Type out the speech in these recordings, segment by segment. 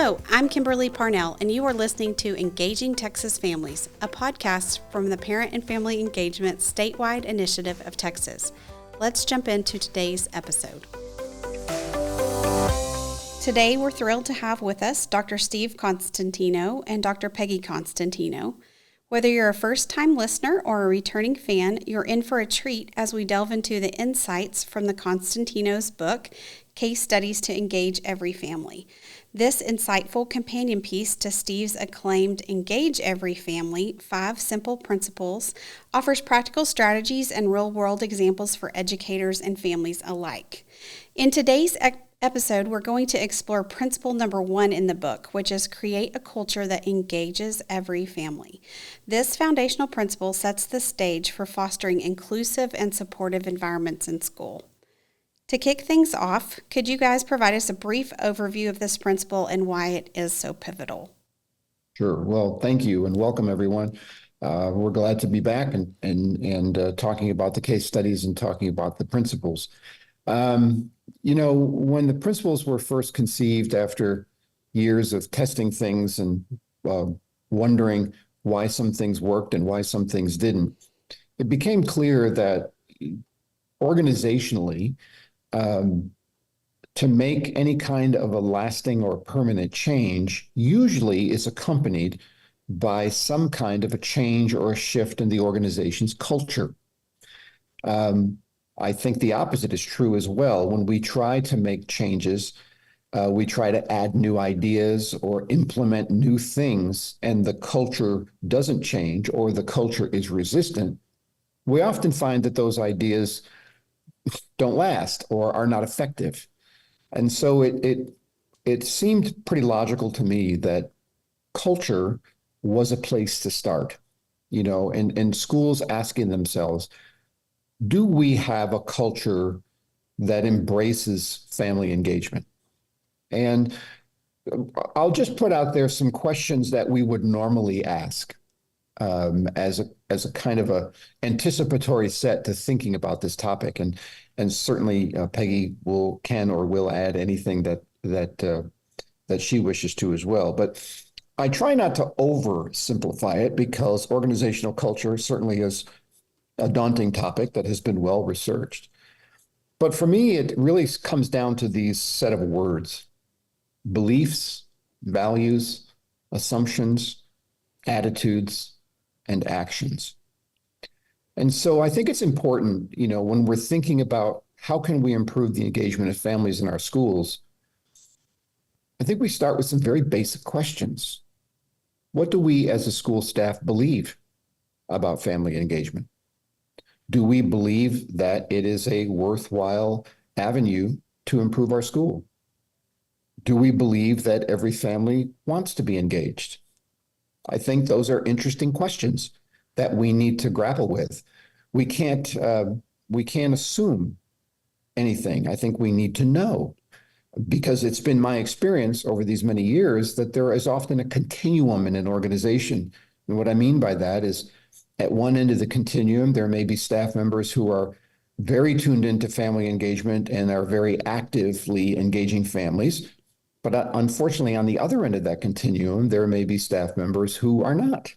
Hello, I'm Kimberly Parnell, and you are listening to Engaging Texas Families, a podcast from the Parent and Family Engagement Statewide Initiative of Texas. Let's jump into today's episode. Today, we're thrilled to have with us Dr. Steve Constantino and Dr. Peggie Constantino. Whether you're a first-time listener or a returning fan, you're in for a treat as we delve into the insights from the Constantinos book, Case Studies to Engage Every Family. This insightful companion piece to Steve's acclaimed Engage Every Family, 5 Simple Principles, offers practical strategies and real-world examples for educators and families alike. In today's episode, we're going to explore principle number 1 in the book, which is create a culture that engages every family. This foundational principle sets the stage for fostering inclusive and supportive environments in school. To kick things off, could you guys provide us a brief overview of this principle and why it is so pivotal? Sure. Well, thank you and welcome everyone. We're glad to be back and talking about the case studies and talking about the principles. When the principles were first conceived after years of testing things and wondering why some things worked and why some things didn't, it became clear that organizationally, to make any kind of a lasting or permanent change usually is accompanied by some kind of a change or a shift in the organization's culture. I think the opposite is true as well. When we try to make changes, we try to add new ideas or implement new things, and the culture doesn't change or the culture is resistant, we often find that those ideas don't last or are not effective. And so it seemed pretty logical to me that culture was a place to start, and schools asking themselves, do we have a culture that embraces family engagement? And I'll just put out there some questions that we would normally ask as a kind of a anticipatory set to thinking about this topic. And certainly Peggy can or will add anything that she wishes to as well. But I try not to oversimplify it because organizational culture certainly is a daunting topic that has been well researched. But for me, it really comes down to these set of words: beliefs, values, assumptions, attitudes, and actions. And so I think it's important, when we're thinking about how can we improve the engagement of families in our schools, I think we start with some very basic questions. What do we as a school staff believe about family engagement? Do we believe that it is a worthwhile avenue to improve our school? Do we believe that every family wants to be engaged? I think those are interesting questions that we need to grapple with. We can't assume anything. I think we need to know, because it's been my experience over these many years that there is often a continuum in an organization. And what I mean by that is, at one end of the continuum, there may be staff members who are very tuned into family engagement and are very actively engaging families. But unfortunately, on the other end of that continuum, there may be staff members who are not.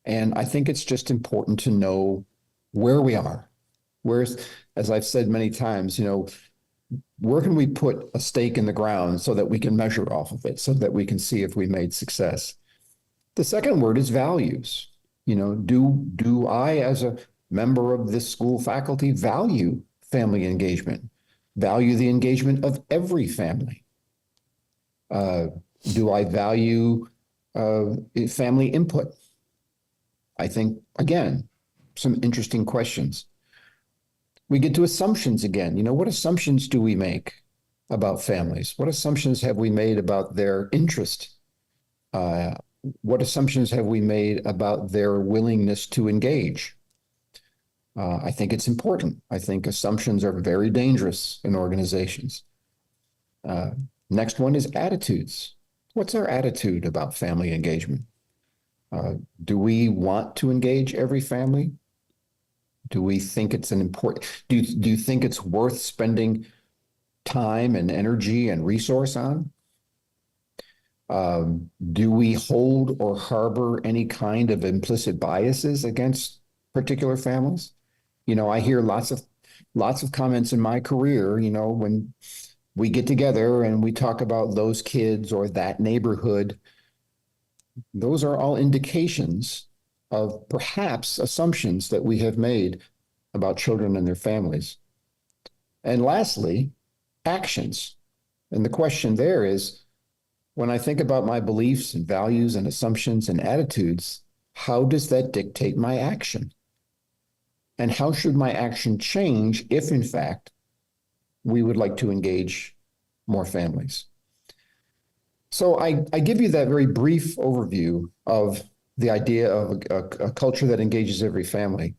And I think it's just important to know where we are. As I've said many times, where can we put a stake in the ground so that we can measure off of it, so that we can see if we made success? The second word is values. Do I, as a member of this school faculty, value family engagement, value the engagement of every family? Do I value family input? I think, again, some interesting questions. We get to assumptions again. What assumptions do we make about families? What assumptions have we made about their interest? What assumptions have we made about their willingness to engage? I think it's important. I think assumptions are very dangerous in organizations. Next one is attitudes. What's our attitude about family engagement? Do we want to engage every family? Do we think it's do you think it's worth spending time and energy and resource on? Do we hold or harbor any kind of implicit biases against particular families? I hear lots of comments in my career, when we get together and we talk about those kids or that neighborhood, those are all indications of perhaps assumptions that we have made about children and their families. And lastly, actions. And the question there is, when I think about my beliefs and values and assumptions and attitudes, how does that dictate my action? And how should my action change if, in fact, we would like to engage more families? So I give you that very brief overview of the idea of a culture that engages every family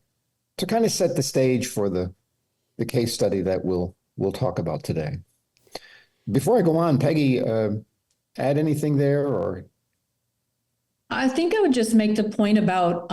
to kind of set the stage for the case study that we'll talk about today. Before I go on, Peggy, add anything there, or? I think I would just make the point about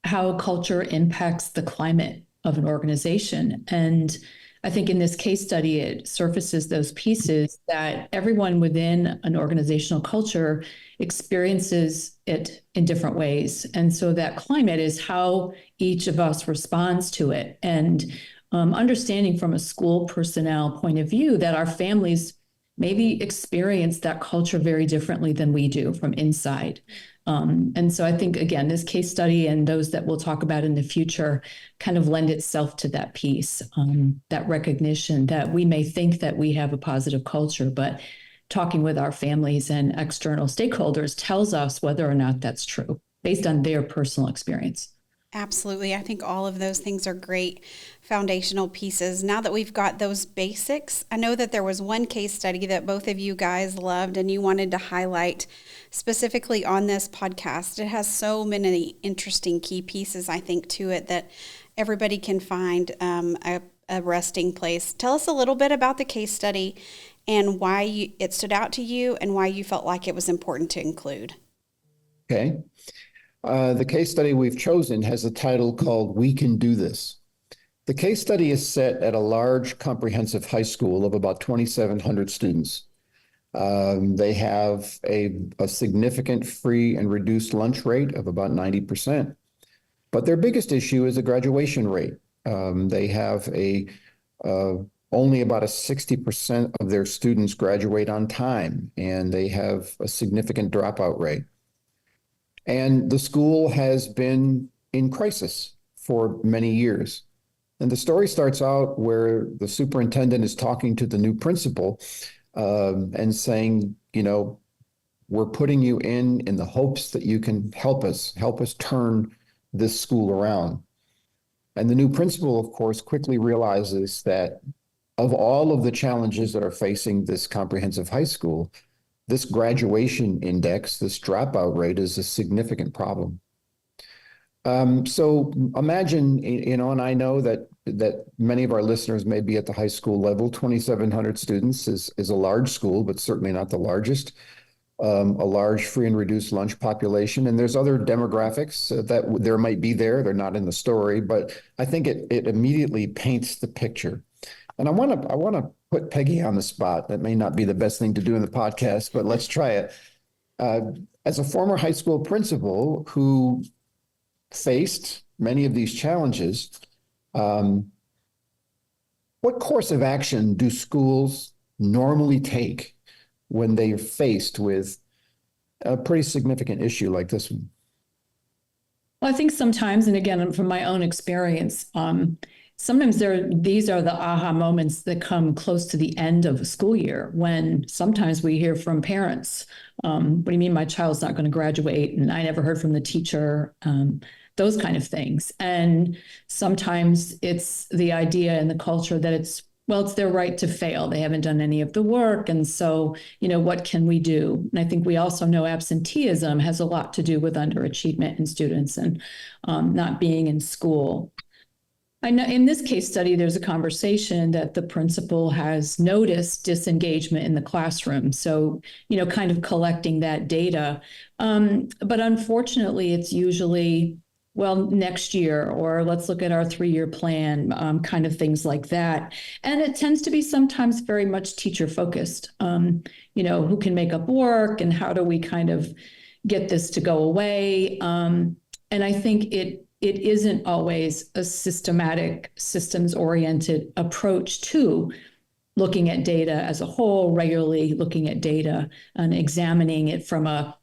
how culture impacts the climate of an organization. And I think in this case study, it surfaces those pieces that everyone within an organizational culture experiences it in different ways. And so that climate is how each of us responds to it. And understanding from a school personnel point of view that our families maybe experience that culture very differently than we do from inside. And so I think, again, this case study and those that we'll talk about in the future kind of lend itself to that piece, that recognition that we may think that we have a positive culture, but talking with our families and external stakeholders tells us whether or not that's true based on their personal experience. Absolutely. I think all of those things are great foundational pieces. Now that we've got those basics, I know that there was one case study that both of you guys loved and you wanted to highlight specifically on this podcast. It has so many interesting key pieces, I think, to it that everybody can find a resting place. Tell us a little bit about the case study and why it stood out to you and why you felt like it was important to include. Okay. The case study we've chosen has a title called "We Can Do This." The case study is set at a large comprehensive high school of about 2,700 students. They have a significant free and reduced lunch rate of about 90%. But their biggest issue is the graduation rate. They have only about a 60% of their students graduate on time, and they have a significant dropout rate. And the school has been in crisis for many years. And the story starts out where the superintendent is talking to the new principal and saying, we're putting you in the hopes that you can help us turn this school around. And the new principal, of course, quickly realizes that of all of the challenges that are facing this comprehensive high school, this graduation index, this dropout rate is a significant problem. So imagine, and I know that many of our listeners may be at the high school level. 2,700 students is a large school, but certainly not the largest. A large free and reduced lunch population. And there's other demographics that there might be there. They're not in the story, but I think it immediately paints the picture. And I want to put Peggy on the spot. That may not be the best thing to do in the podcast, but let's try it. As a former high school principal who faced many of these challenges, what course of action do schools normally take when they're faced with a pretty significant issue like this one? Well, I think sometimes, and again, from my own experience, sometimes these are the aha moments that come close to the end of a school year when sometimes we hear from parents, what do you mean my child's not going to graduate? And I never heard from the teacher, those kind of things. And sometimes it's the idea and the culture that it's their right to fail. They haven't done any of the work. And so, what can we do? And I think we also know absenteeism has a lot to do with underachievement in students and not being in school. I know in this case study, there's a conversation that the principal has noticed disengagement in the classroom. So, kind of collecting that data. But unfortunately, it's usually well, next year, or let's look at our 3-year plan, kind of things like that. And it tends to be sometimes very much teacher focused. Who can make up work and how do we kind of get this to go away? And I think it isn't always a systematic, systems-oriented approach to looking at data as a whole, regularly looking at data and examining it from a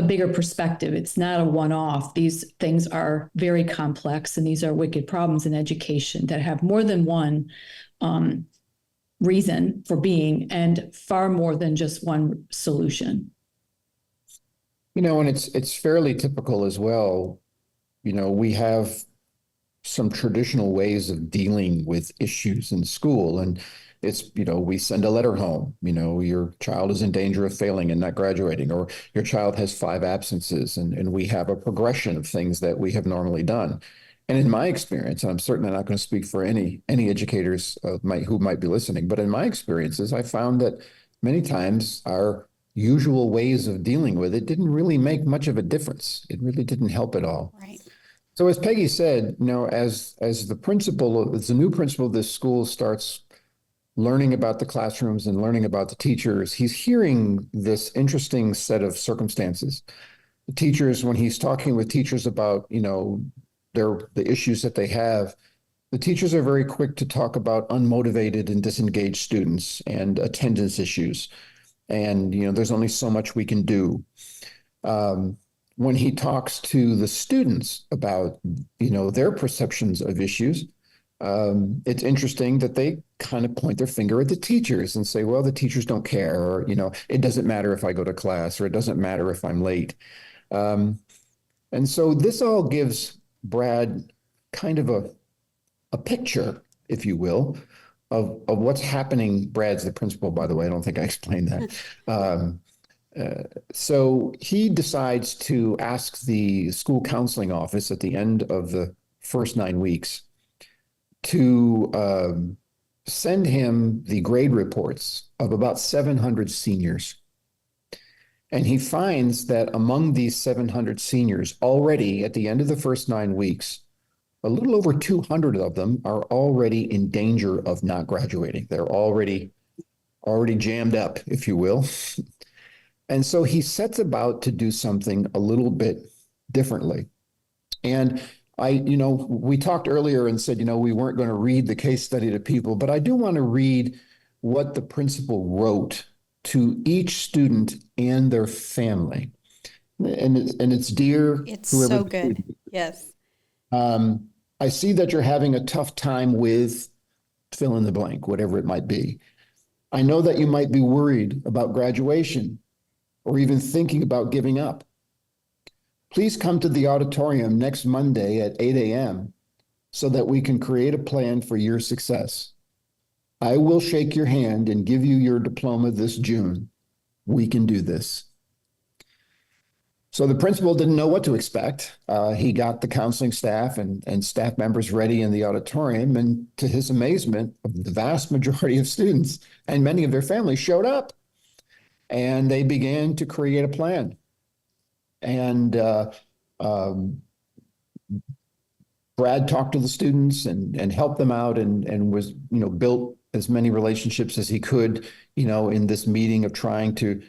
bigger perspective. It's not a one-off. These things are very complex, and these are wicked problems in education that have more than one reason for being, and far more than just one solution. And it's fairly typical as well. We have some traditional ways of dealing with issues in school, and it's, we send a letter home, your child is in danger of failing and not graduating, or your child has 5 absences, and we have a progression of things that we have normally done. And in my experience, and I'm certainly not going to speak for any educators who might be listening, but in my experiences, I found that many times our usual ways of dealing with it didn't really make much of a difference. It really didn't help at all. Right. So as Peggie said, as the new principal of this school starts learning about the classrooms and learning about the teachers, he's hearing this interesting set of circumstances. The teachers, when he's talking with teachers about, the issues that they have, the teachers are very quick to talk about unmotivated and disengaged students and attendance issues. And, there's only so much we can do. When he talks to the students about, their perceptions of issues, it's interesting that they kind of point their finger at the teachers and say, well, the teachers don't care, or, it doesn't matter if I go to class, or it doesn't matter if I'm late. And so this all gives Brad kind of a picture, if you will, of what's happening. Brad's the principal, by the way. I don't think I explained that. So he decides to ask the school counseling office at the end of the first 9 weeks to send him the grade reports of about 700 seniors. And he finds that among these 700 seniors, already at the end of the first 9 weeks, a little over 200 of them are already in danger of not graduating. They're already jammed up, if you will. And so he sets about to do something a little bit differently. And we talked earlier and said, we weren't going to read the case study to people, but I do want to read what the principal wrote to each student and their family. And it's dear. It's so good. Yes. I see that you're having a tough time with fill in the blank, whatever it might be. I know that you might be worried about graduation or even thinking about giving up. Please come to the auditorium next Monday at 8 a.m. so that we can create a plan for your success. I will shake your hand and give you your diploma this June. We can do this. So the principal didn't know what to expect. He got the counseling staff and staff members ready in the auditorium, and to his amazement, the vast majority of students and many of their families showed up, and they began to create a plan. And Brad talked to the students and helped them out and was, built as many relationships as he could, in this meeting of trying to,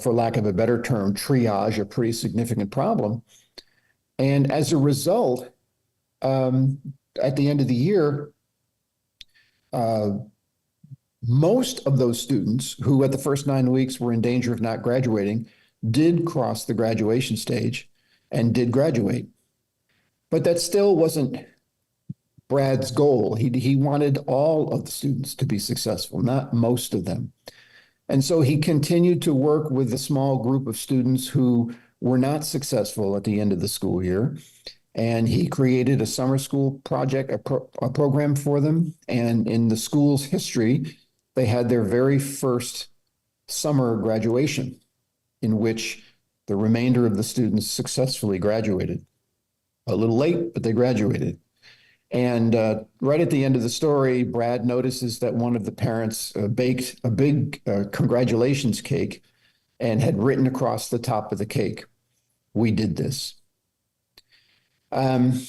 for lack of a better term, triage a pretty significant problem. And as a result, at the end of the year, most of those students who at the first 9 weeks were in danger of not graduating did cross the graduation stage and did graduate. But that still wasn't Brad's goal. He wanted all of the students to be successful, not most of them. And so he continued to work with a small group of students who were not successful at the end of the school year. And he created a summer school project, a program for them. And in the school's history, they had their very first summer graduation, in which the remainder of the students successfully graduated. A little late, but they graduated. And right at the end of the story, Brad notices that one of the parents baked a big congratulations cake and had written across the top of the cake, "We did this." Um,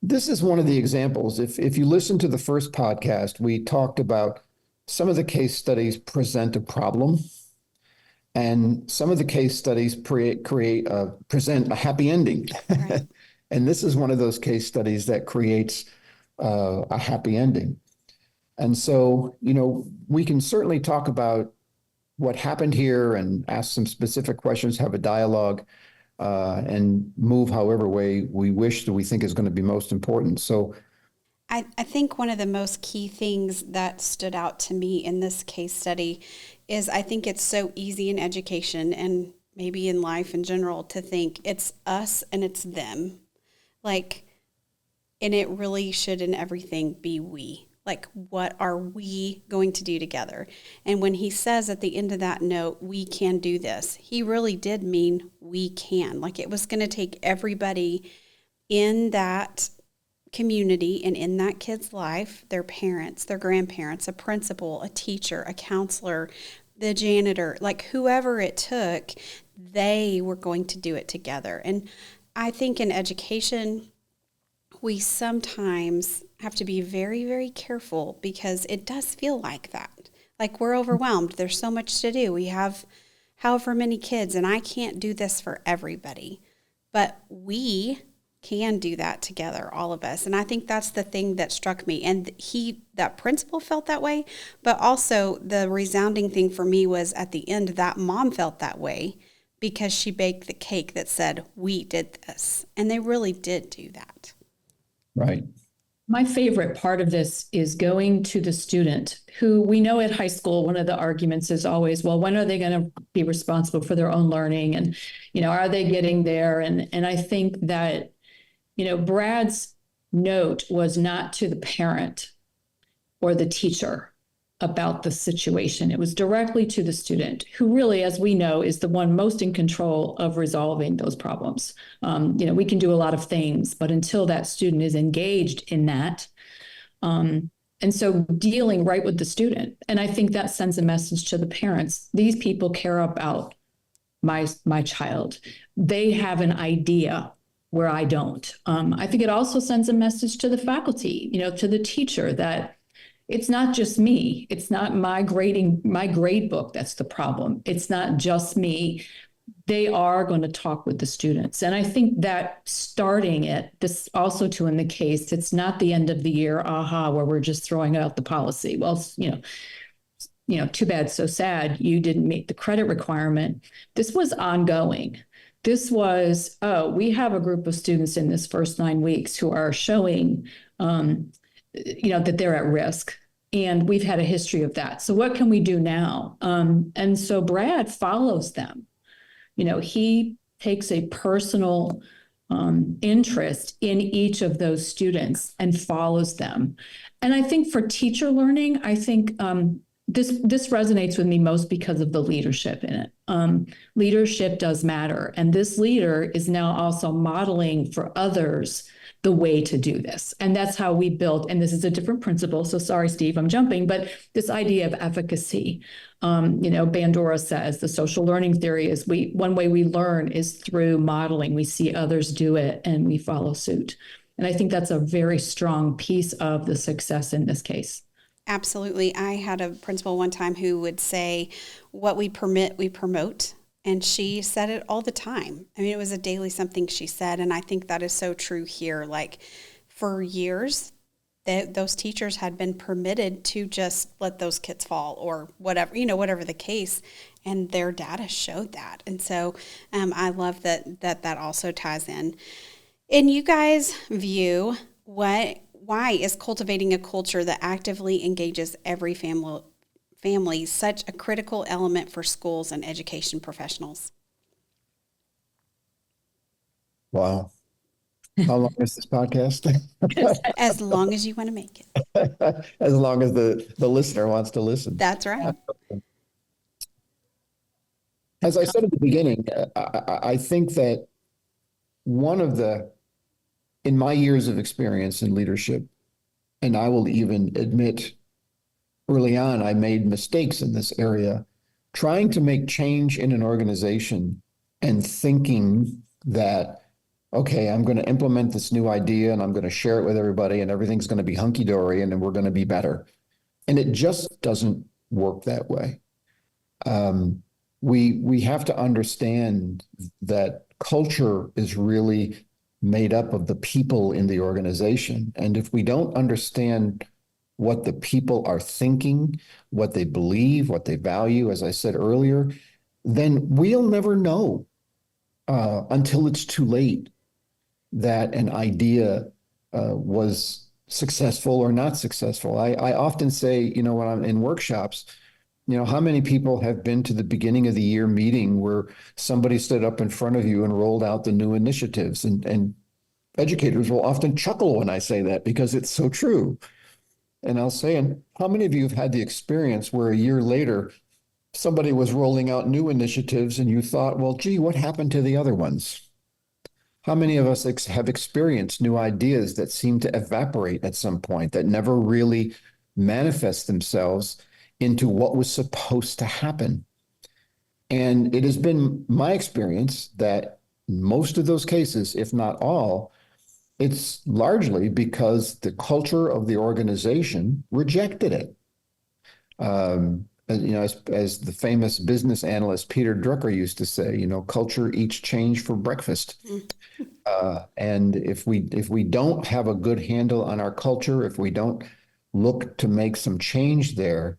this is one of the examples. If you listen to the first podcast, we talked about some of the case studies present a problem, and some of the case studies present a happy ending. Right. And this is one of those case studies that creates a happy ending. And so, we can certainly talk about what happened here and ask some specific questions, have a dialogue, and move however way we wish that we think is going to be most important. So, I think one of the most key things that stood out to me in this case study is I think it's so easy in education and maybe in life in general to think it's us and it's them. Like, and it really should in everything be we. Like, what are we going to do together? And when he says at the end of that note, we can do this, he really did mean we can. Like, it was going to take everybody in that community and in that kid's life, their parents, their grandparents, a principal, a teacher, a counselor, the janitor, like whoever it took, they were going to do it together. And I think in education, we sometimes have to be very, very careful because it does feel like that. Like we're overwhelmed. There's so much to do. We have however many kids, and I can't do this for everybody. But we can do that together, all of us. And I think that's the thing that struck me. And that principal felt that way, but also the resounding thing for me was at the end, that mom felt that way because she baked the cake that said, we did this. And they really did do that. right. My favorite part of this is going to the student who we know at high school, one of the arguments is always, well, when are they going to be responsible for their own learning? And, are they getting there? And I think that, Brad's note was not to the parent or the teacher about the situation. It was directly to the student, who really, as we know, is the one most in control of resolving those problems. We can do a lot of things, but until that student is engaged in that, and so dealing right with the student. And I think that sends a message to the parents. These people care about my child. They have an idea where I don't. I think it also sends a message to the faculty, to the teacher, that it's not just me. It's not my grade book that's the problem. It's not just me. They are going to talk with the students. And I think that starting it, this also too in the case, it's not the end of the year, where we're just throwing out the policy. Well, too bad, so sad, you didn't meet the credit requirement. This was ongoing. This was, we have a group of students in this first 9 weeks who are showing, that they're at risk. And we've had a history of that. So what can we do now? And so Brad follows them. He takes a personal interest in each of those students and follows them. And I think for teacher learning, I think this resonates with me most because of the leadership in it. Leadership does matter. And this leader is now also modeling for others the way to do this. And that's how we built, and this is a different principle. So sorry, Steve, I'm jumping, but this idea of efficacy. Bandura says the social learning theory is one way we learn is through modeling. We see others do it and we follow suit. And I think that's a very strong piece of the success in this case. Absolutely. I had a principal one time who would say, what we permit, we promote. And she said it all the time. I mean, it was a daily something she said. And I think that is so true here. Like for years, those teachers had been permitted to just let those kids fall or whatever, whatever the case. And their data showed that. And so I love that also ties in. In you guys' view, why is cultivating a culture that actively engages every family such a critical element for schools and education professionals? Wow. How long is this podcast? As long as you want to make it. As long as the listener wants to listen. That's right. As I said at the beginning, I think that in my years of experience in leadership, and I will even admit early on, I made mistakes in this area, trying to make change in an organization and thinking that okay, I'm going to implement this new idea and I'm going to share it with everybody and everything's going to be hunky-dory and then we're going to be better. And it just doesn't work that way. Um, we have to understand that culture is really made up of the people in the organization. And if we don't understand what the people are thinking, what they believe, what they value, as I said earlier, then we'll never know until it's too late that an idea was successful or not successful. I often say, when I'm in workshops, how many people have been to the beginning of the year meeting where somebody stood up in front of you and rolled out the new initiatives? And educators will often chuckle when I say that because it's so true. And I'll say, and how many of you have had the experience where a year later somebody was rolling out new initiatives and you thought, well, gee, what happened to the other ones? How many of us have experienced new ideas that seem to evaporate at some point, that never really manifest themselves into what was supposed to happen? And it has been my experience that most of those cases, if not all, it's largely because the culture of the organization rejected it. As the famous business analyst Peter Drucker used to say, culture eats change for breakfast. And if we don't have a good handle on our culture, if we don't look to make some change there,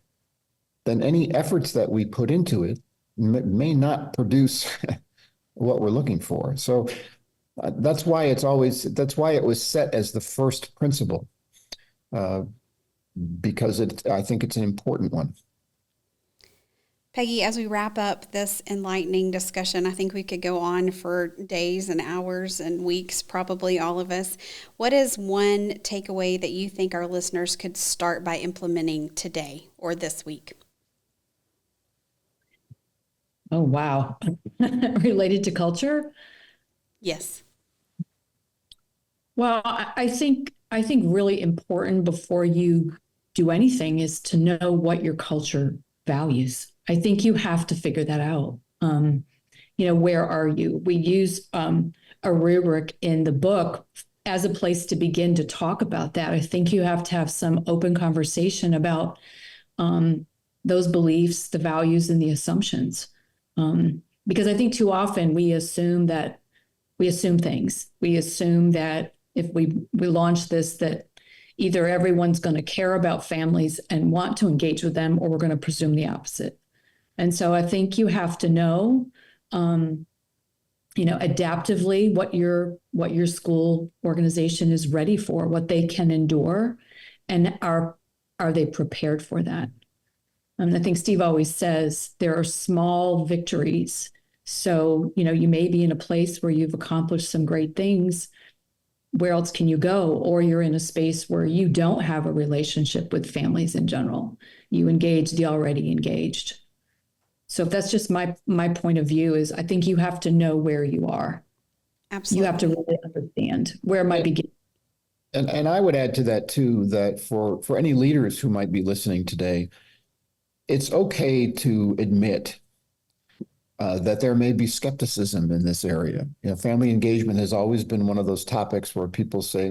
then any efforts that we put into it may not produce what we're looking for. So that's why it was set as the first principle, because I think it's an important one. Peggie, as we wrap up this enlightening discussion, I think we could go on for days and hours and weeks, probably all of us. What is one takeaway that you think our listeners could start by implementing today or this week? Oh, wow. Related to culture? Yes. Well, I think really important before you do anything is to know what your culture values. I think you have to figure that out. Where are you? We use a rubric in the book as a place to begin to talk about that. I think you have to have some open conversation about those beliefs, the values, and the assumptions. Because I think too often we assume things. We assume that if we launch this, that either everyone's going to care about families and want to engage with them, or we're going to presume the opposite. And so I think you have to know, adaptively what your school organization is ready for, what they can endure, and are they prepared for that? I think Steve always says there are small victories. So, you may be in a place where you've accomplished some great things. Where else can you go? Or you're in a space where you don't have a relationship with families in general. You engage the already engaged. So if that's just my point of view, is I think you have to know where you are. Absolutely. You have to really understand where it might begin. And I would add to that too, that for any leaders who might be listening today, it's okay to admit that there may be skepticism in this area. Family engagement has always been one of those topics where people say, I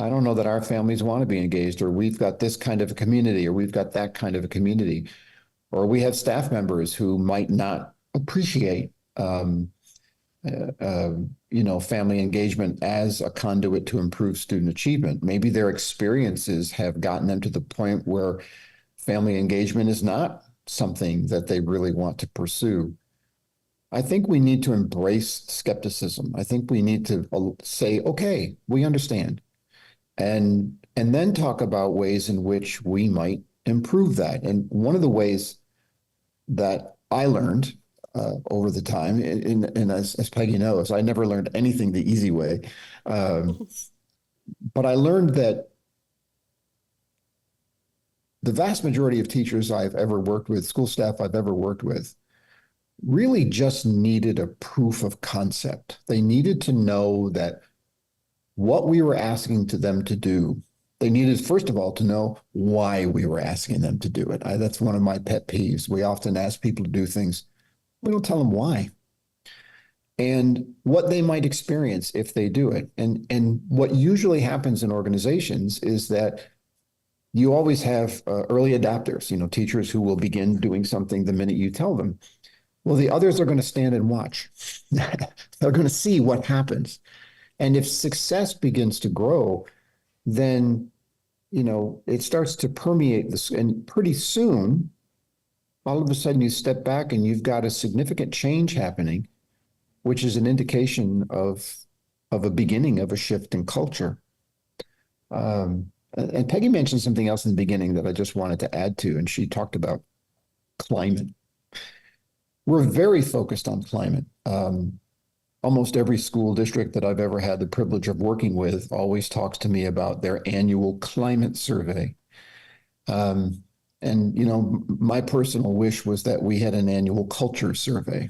don't know that our families want to be engaged, or we've got this kind of a community, or we've got that kind of a community, or we have staff members who might not appreciate, family engagement as a conduit to improve student achievement. Maybe their experiences have gotten them to the point where family engagement is not something that they really want to pursue. I think we need to embrace skepticism. I think we need to say, okay, we understand, and then talk about ways in which we might improve that. And one of the ways that I learned over the time, and as Peggy knows, I never learned anything the easy way, but I learned that the vast majority of teachers I've ever worked with, school staff I've ever worked with, really just needed a proof of concept. They needed to know that what we were asking them to do, they needed, first of all, to know why we were asking them to do it. That's one of my pet peeves. We often ask people to do things. We don't tell them why. and what they might experience if they do it. And what usually happens in organizations is that you always have early adopters, teachers who will begin doing something the minute you tell them. Well, the others are going to stand and watch. They're going to see what happens. And if success begins to grow, then, it starts to permeate this. And pretty soon, all of a sudden you step back and you've got a significant change happening, which is an indication of a beginning of a shift in culture. And Peggy mentioned something else in the beginning that I just wanted to add to, and she talked about climate. We're very focused on climate. Almost every school district that I've ever had the privilege of working with always talks to me about their annual climate survey. And, my personal wish was that we had an annual culture survey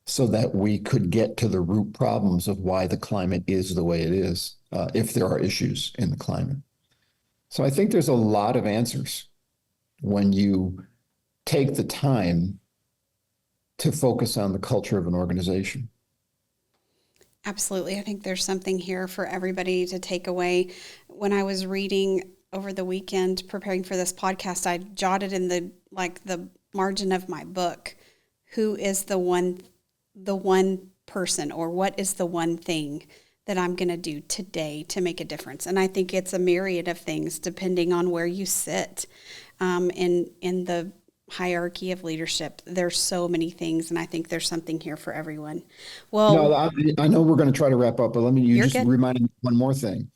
so that we could get to the root problems of why the climate is the way it is, if there are issues in the climate. So I think there's a lot of answers when you take the time to focus on the culture of an organization. Absolutely. I think there's something here for everybody to take away. When I was reading over the weekend, preparing for this podcast, I jotted in the margin of my book, who is the one person, or what is the one thing that I'm going to do today to make a difference? And I think it's a myriad of things depending on where you sit in the hierarchy of leadership. There's so many things, and I think there's something here for everyone. Well, no, I know we're going to try to wrap up, but you just good. reminded me one more thing.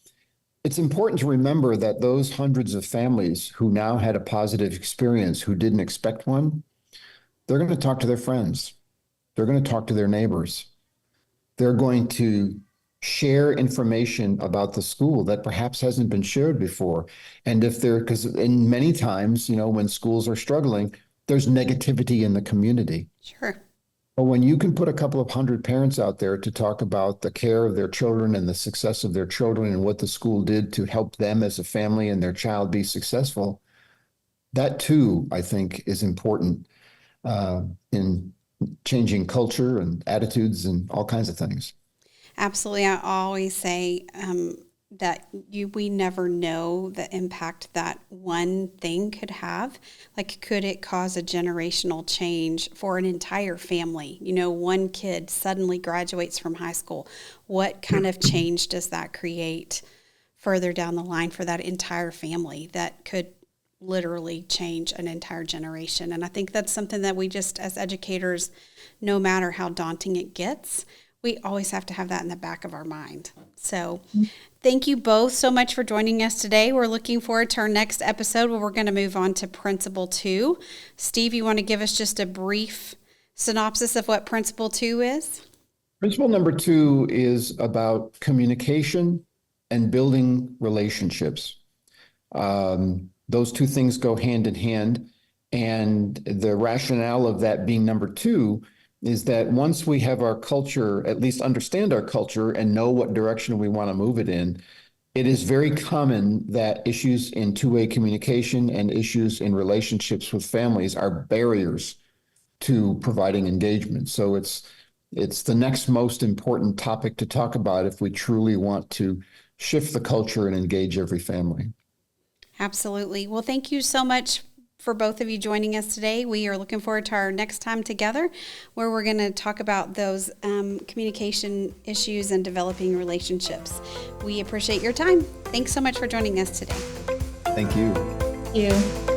It's important to remember that those hundreds of families who now had a positive experience, who didn't expect one, they're going to talk to their friends. They're going to talk to their neighbors. They're going to share information about the school that perhaps hasn't been shared before. And because in many times, when schools are struggling, there's negativity in the community. Sure. But when you can put a couple of hundred parents out there to talk about the care of their children and the success of their children and what the school did to help them as a family and their child be successful, that too, I think, is important in changing culture and attitudes and all kinds of things. Absolutely. I always say that we never know the impact that one thing could have. Like, could it cause a generational change for an entire family? One kid suddenly graduates from high school. What kind of change does that create further down the line for that entire family that could literally change an entire generation? And I think that's something that we just, as educators, no matter how daunting it gets, we always have to have that in the back of our mind. So thank you both so much for joining us today. We're looking forward to our next episode where we're going to move on to Principle 2. Steve, you want to give us just a brief synopsis of what Principle 2 is? Principle number 2 is about communication and building relationships. Those two things go hand in hand. And the rationale of that being number 2 is that once we have our culture, at least understand our culture and know what direction we want to move it in, it is very common that issues in two-way communication and issues in relationships with families are barriers to providing engagement. So it's the next most important topic to talk about if we truly want to shift the culture and engage every family. Absolutely. Well, thank you so much for both of you joining us today. We are looking forward to our next time together, where we're going to talk about those communication issues and developing relationships. We appreciate your time. Thanks so much for joining us today. Thank you. Thank you.